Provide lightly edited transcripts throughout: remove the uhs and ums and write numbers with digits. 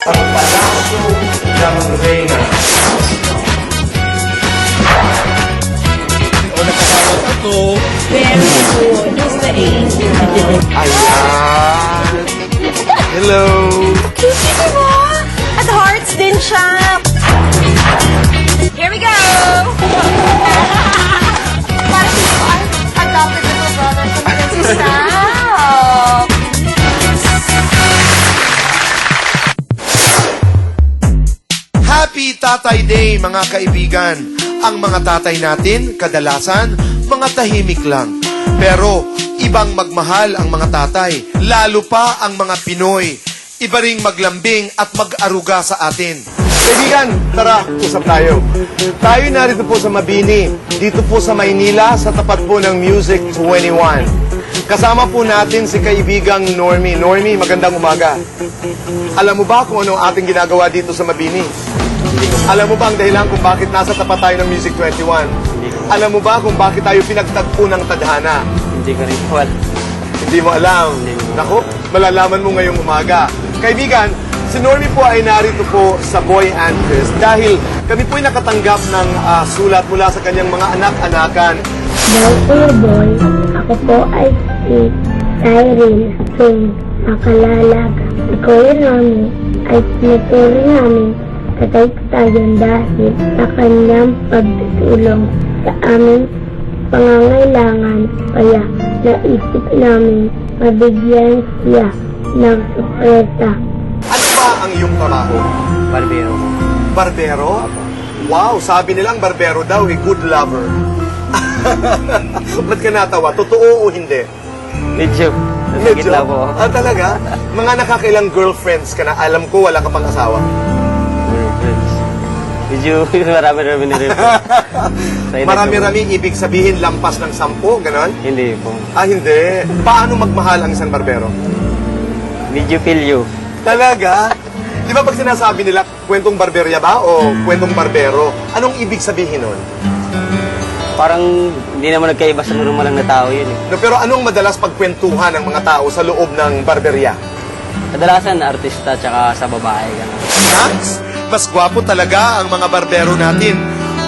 Ang Palasyo ng Reyna. O nakakawat ako. Very good. He's the angel. Ayan. Hello. Cutie mo! At hearts din siya. Here we go! Para sa ay, adopted little brother ko din si Sam. Happy Tatay Day, mga kaibigan. Ang mga tatay natin, kadalasan, mga tahimik lang. Pero, ibang magmahal ang mga tatay. Lalo pa ang mga Pinoy. Iba ring maglambing at mag-aruga sa atin. Kaibigan, tara, usap tayo. Tayo narito po sa Mabini, dito po sa Maynila, sa tapat po ng Music 21. Kasama po natin si kaibigang Normie. Normie, magandang umaga. Alam mo ba kung ano ang ating ginagawa dito sa Mabini? Alam mo ba ang dahilan kung bakit nasa tapat tayo ng Music 21? Alam mo ba kung bakit tayo pinagtagpo ng tadhana? Hindi ko rin po alam. Hindi mo alam. Naku, malalaman mo ngayong umaga. Kaibigan, si Normie po ay narito po sa Boy and Chris dahil kami po ay nakatanggap ng sulat mula sa kanyang mga anak-anakan. Dahil Kuya Boy, ako po ay si Cyril Singh Makalalag. Si Kuya Rami ay tinuturing namin katay-katayan dahil sa kanyang pagtutulong sa aming pangangailangan. Kaya naisip namin mabigyan siya ng sorpresa. Ano ba ang iyong trabaho? Barbero ko. Barbero? Wow, sabi nilang barbero daw, good lover. Ba't ka natawa? Totoo o hindi? Medyo. Nasa gitna po. Ah, talaga? Mga nakakailang girlfriends ka na, alam ko wala ka pang asawa. Girlfriends. Medyo marami-rami na rin po. Marami-rami ibig sabihin lampas ng 10, ganon? Hindi po. Ah, hindi. Paano magmahal ang isang barbero? Medyo pilyo. Talaga? Di ba pag sinasabi nila, kwentong barberya ba o kwentong barbero, anong ibig sabihin nun? Parang hindi naman nagkaiba sa normal lang na tao yun. No, pero anong madalas pagkwentuhan ng mga tao sa loob ng barberya? Kadalasan artista tsaka sa babae. Ganun. Max, mas gwapo talaga ang mga barbero natin.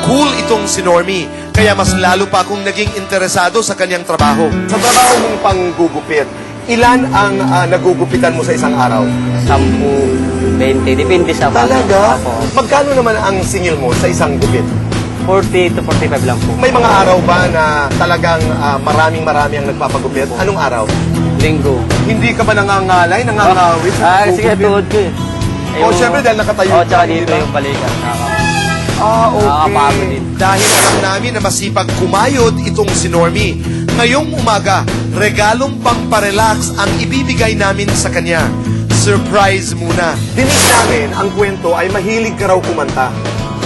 Cool itong si Normie, kaya mas lalo pa akong naging interesado sa kanyang trabaho. Sa trabaho mong panggugupit, ilan ang nagugupitan mo sa isang araw? 10, 20, depende sa Talaga? Ako. Magkano naman ang singil mo sa isang gupit? 40 to 45 lang po. May mga araw ba na talagang maraming-marami ang nagpapagupit? Anong araw? Linggo. Hindi ka ba nangangawit? Sige, tuhod ko eh. Oh, syempre dahil nakatayo Oo, tsaka ka, dito di ba? yung balikan. Okay. Nakakapagod din. Dahil alam namin na masipag kumayod itong si Normie. Ngayong umaga, regalong pang-parelax ang ibibigay namin sa kanya. Surprise muna. Dinig namin, ang kwento ay mahilig ka raw kumanta.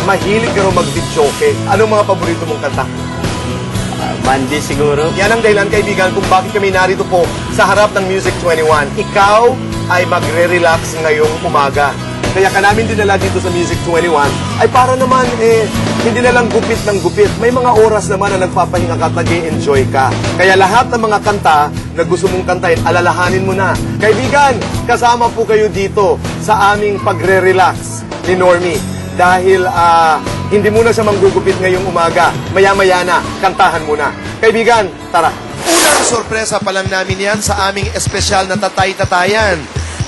Mahilig ka raw mag-videoke. Anong mga paborito mong kanta? Monday siguro. Yan ang dahilan, kaibigan, kung bakit kami narito po sa harap ng Music 21. Ikaw ay magre-relax ngayong umaga. Kaya ka namin dinala dito sa Music 21 ay para naman, hindi na lang gupit ng gupit. May mga oras naman na nagpapahinga ka at nag-enjoy ka. Kaya lahat ng mga kanta na gusto mong kantahin, alalahanin mo na. Kaibigan, kasama po kayo dito sa aming pagre-relax ni Normie. Dahil hindi muna siya manggugupit ngayong umaga. Maya-maya na, kantahan muna. Kaibigan, tara. Unang sorpresa pa lang namin yan sa aming espesyal na tatay-tatayan.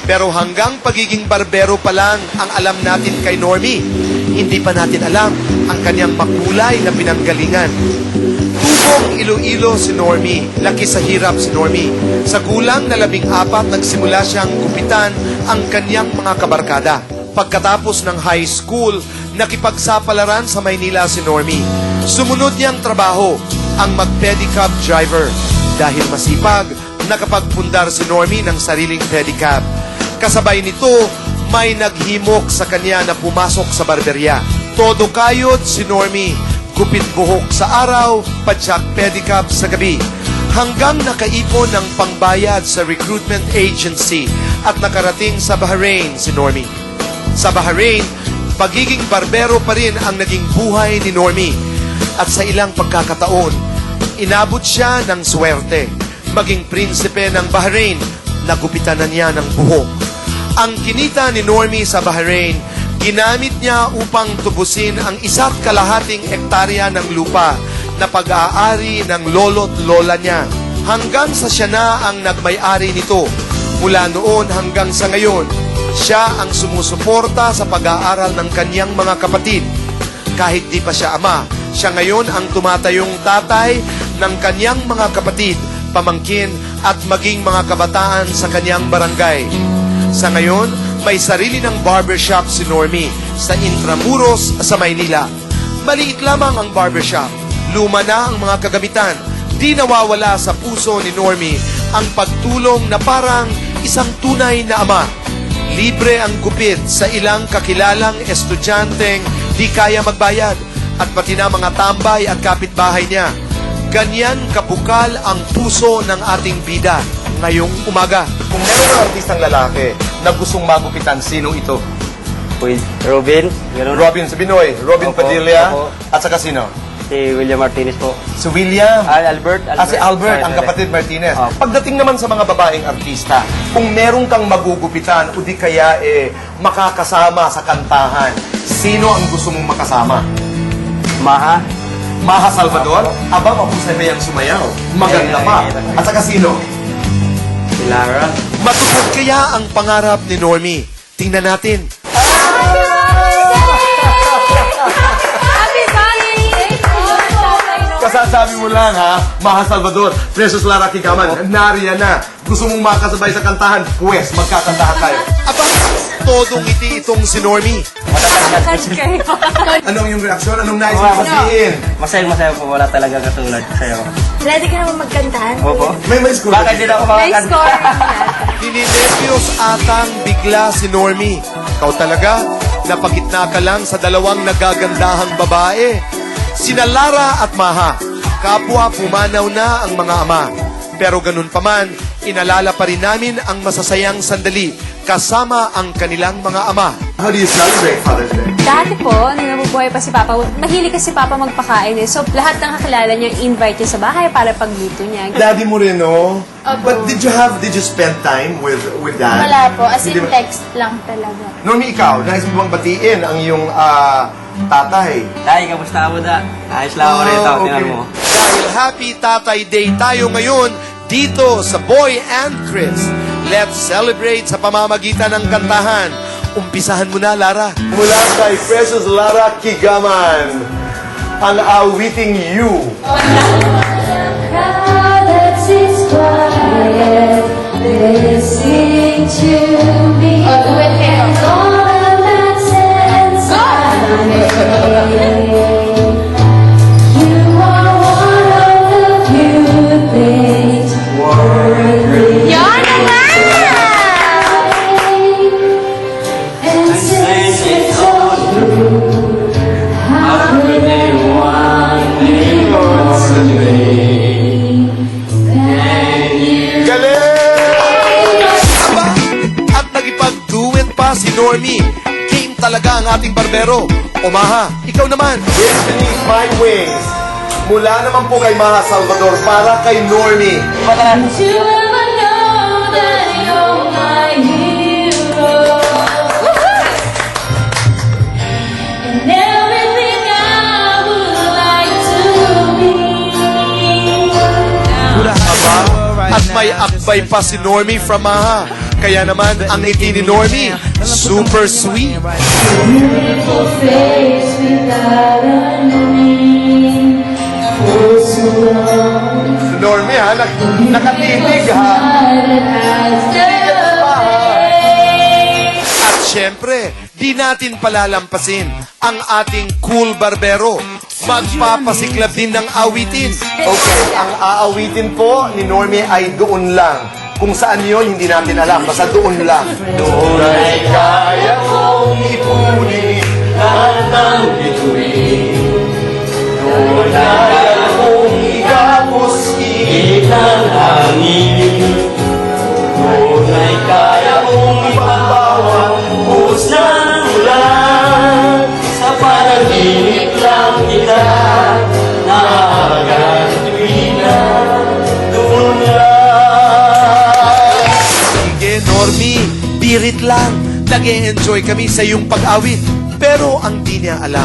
Pero hanggang pagiging barbero pa lang ang alam natin kay Normie. Hindi pa natin alam ang kanyang makulay na pinanggalingan. Tubong Iloilo si Normie. Laki sa hirap si Normie. Sa gulang na 14, nagsimula siyang gupitan ang kanyang mga kabarkada. Pagkatapos ng high school, nakipagsapalaran sa Maynila si Normie. Sumunod niyang trabaho, ang mag-pedicab driver. Dahil masipag, nakapagpundar si Normie ng sariling pedicab. Kasabay nito, may naghimok sa kanya na pumasok sa barberya. Todo kayod si Normie. Gupit buhok sa araw, padyak pedicab sa gabi. Hanggang nakaipon ng pangbayad sa recruitment agency at nakarating sa Bahrain si Normie. Sa Bahrain, pagiging barbero pa rin ang naging buhay ni Normie. At sa ilang pagkakataon, inabot siya ng swerte. Maging prinsipe ng Bahrain, nagupitan na niya ng buhok. Ang kinita ni Normie sa Bahrain, ginamit niya upang tubusin ang 1.5 hektarya ng lupa na pag-aari ng lolo't lola niya. Hanggang sa siya na ang nagmay-ari nito. Mula noon hanggang sa ngayon, siya ang sumusuporta sa pag-aaral ng kanyang mga kapatid. Kahit di pa siya ama, siya ngayon ang tumatayong tatay ng kanyang mga kapatid, pamangkin at maging mga kabataan sa kanyang barangay. Sa ngayon, may sarili ng barbershop si Normie sa Intramuros sa Maynila. Maliit lamang ang barbershop. Luma na ang mga kagamitan. Di nawawala sa puso ni Normie ang pagtulong na parang isang tunay na ama. Libre ang gupit sa ilang kakilalang estudyanteng di kaya magbayad at pati na mga tambay at kapitbahay niya. Ganyan kabukal ang puso ng ating bida ngayong umaga. Kung meron ng artistang lalaki na gustong magupitan, sino ito? With Robin. Ganun. Robin Sabinoy, Robin Opo, Padilla, opo. at saka sino? Si William Martinez po. Si William. Albert. Si Albert, Sorry, ang sorry. kapatid Martinez. Opo. Pagdating naman sa mga babaeng artista, kung meron kang magugupitan o di kaya makakasama sa kantahan, sino ang gusto mong makasama? Maha. Maha Salvador? Aba, mabusay ba yung sumayaw? Maganda pa. At saka sino? Si Lara. Matupad kaya ang pangarap ni Normie? Tingnan natin. Happy Valentine's Day! Kasasabi mo lang ha, Maha Salvador, Precious Lara Kigaman, nariyan na. Gusto mong makasabay sa kantahan? Pwes, magkakantahan tayo. Aba, todong ngiti itong si Normie. Touch kayo. Anong yung reaksyon? Anong nais mo sabihin? Masaya po. Wala talaga katulad sa'yo. Ready ka naman magkantahan? Opo. May score. Bakit din ako May makakanta? scoring yan. Nininervyos atang bigla si Normie. Ikaw talaga, napagitna ka lang sa dalawang nagagandahang babae. Sina Lara at Maha. Kapwa pumanaw na ang mga ama. Pero ganun pa man, inalala pa rin namin ang masasayang sandali kasama ang kanilang mga ama. How do you celebrate Father's Day? Dati po, nung nabubuhay pa si Papa, mahilig kasi si Papa magpakain eh. So, lahat ng kakilala niya, invite niya sa bahay para pagluto niya. Daddy mo rin, no? Opo. But did you spend time with Dad? Wala po, as in Hindi ba- text lang talaga. Normie, ikaw, nais mo bang batiin ang iyong tatay? Tay, kamusta mo da? Ayos lang ako rito. Tingnan mo. Dahil Happy Tatay Day tayo ngayon dito sa Boy and Chris. Let's celebrate sa pamamagitan ng kantahan. Umpisahan mo na, Lara. Mula kay Precious Lara Kigaman, ang awiting You. Yan na nga! Galing! Aba, at nagipag-duet pa si Normie. Game talaga ang ating barbero. O Maha, ikaw naman. It's beneath my wings. Mula naman po kay Maha Salvador para kay Normie. Aba, at may akbay pa si Normie from Maha. Kaya naman, ang ngiti ni Normie, super sweet. Normie ha, nakatitig ha. At syempre, di natin palalampasin ang ating cool barbero. Magpapasiklab din ng awitin. Okay, ang aawitin po ni Normie ay Doon Lang. Kung saan yun, hindi natin alam. Basta doon lang. Doon ay kaya kong ipunin lahat ng bituin. Doon ay kaya kong igapos ng hangin. Doon ay kaya kong ipagbawa buhos ng ulan. Sa panaginip lang kita nakakatuwina. Doon lang. Sige, Normie, birit lang, nag-e-enjoy kami sa iyong pag-awit. Pero ang di niya alam,